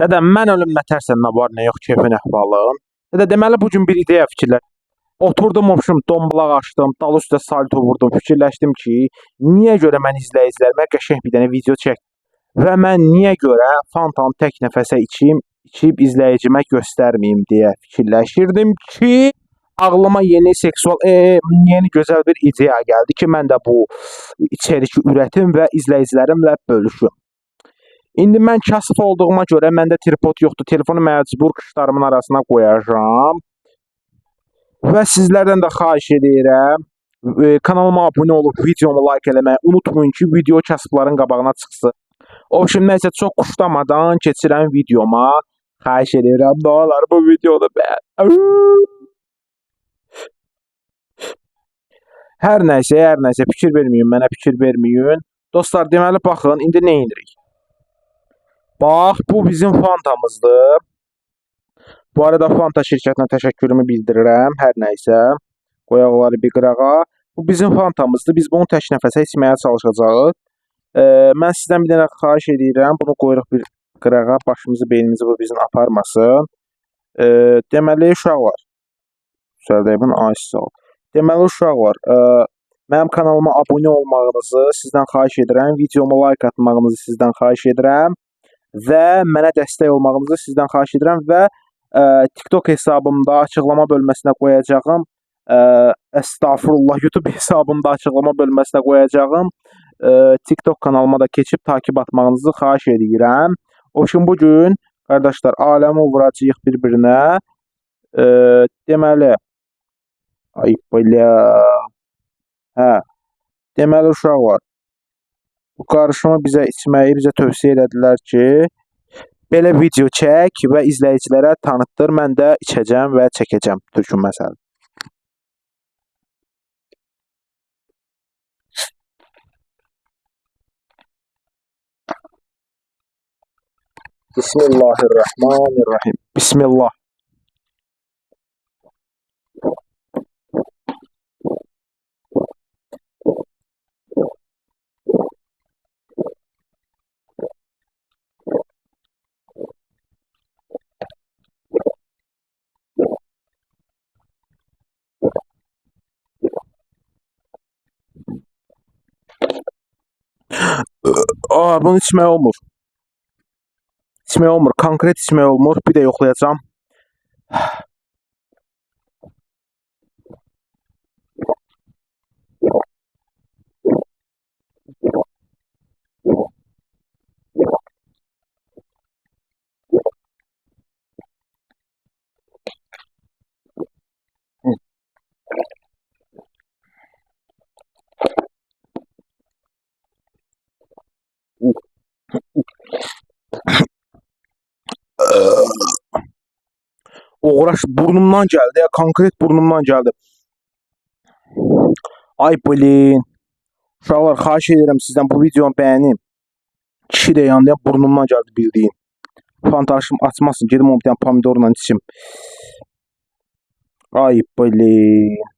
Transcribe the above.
Dədə, mən ölüm nətərsən, nə var, nə yox, keyfin əhvalın. Dədə, deməli bugün bir ideya fikirləşdim. Oturdum, opşum, dombalaq açdım, dal üstə salto vurdum, fikirləşdim ki, niyə görə mən izləyicilərimə qəşəng bir dənə video çək və mən niyə görə Fantanı tək nəfəsə içib izləyicimə göstərməyim deyə fikirləşirdim ki, ağlıma yeni seksual, yeni gözəl bir ideya gəldi ki, mən də bu içeriki ürətim və izləyicilərimlə bölüşüm. İndi mən kasıb olduğuma görə məndə tripod yoxdur. Telefonu məcbur qışlarımın arasına qoyacağam. Və sizlərdən də xahiş edirəm, kanalıma abunə olub videomu like eləməyi unutmayın ki, video kasıbların qabağına çıxsın. O şimdi nəysə çox quşlamadan keçirəm videoma. Xahiş edirəm, nə olar bu videoda hər nəysə fikir verməyin, mənə fikir verməyin. Dostlar, deməli baxın, indi nə edirik? Bax, bu bizim Fantamızdır. Bu arada Fanta şirkətinə təşəkkürümü bildirirəm, hər nəysə. Qoyaqları bir qırağa. Bu bizim Fantamızdır. Biz bunu tək nəfəsə içməyə çalışacağıq. Mən sizdən bir dənə xahiş edirəm. Bunu qoyuruq bir qırağa. Başımızı, beynimizi bu bizim aparmasın. Deməli, uşaqlar. Söyləyibin, sağ ol. Deməli, uşaqlar. Mənim kanalıma abunə olmağınızı sizdən xahiş edirəm. Videoma like atmağınızı sizdən xahiş edirəm. Və mənə dəstək olmağınızı sizdən xahiş edirəm. Və TikTok hesabımda açıqlama bölməsinə qoyacağım. Estağfurullah, YouTube hesabımda açıqlama bölməsinə qoyacağım. TikTok kanalıma da keçib takip atmağınızı xahiş edirəm. O üçün bugün, qardaşlar, aləmi vuracağıq bir-birinə. Deməli, ay belə, deməli uşaqlar, bu qarışımı bizə içməyi bizə tövsiyə elədilər ki, belə video çək və izləyicilərə tanıtdır. Mən də içəcəm və çəkəcəm türkün məsələ. Bismillahirrahmanirrahim. Bismillah. Bunu içmək olmur. İçmək olmur. Konkret içmək olmur. Bir də yoxlayacağım. Uğraş burnumdan gəldi ya, konkret burnumdan gəldi. Ay blin. Uşaqlar, xahiş edirəm sizdən bu videonu bəyənin. Kişi də yandı ya, burnumdan gəldi bildiyin. Fantaşım açmasın, gedim onu bir dənə pomidorla içim. Ay blin.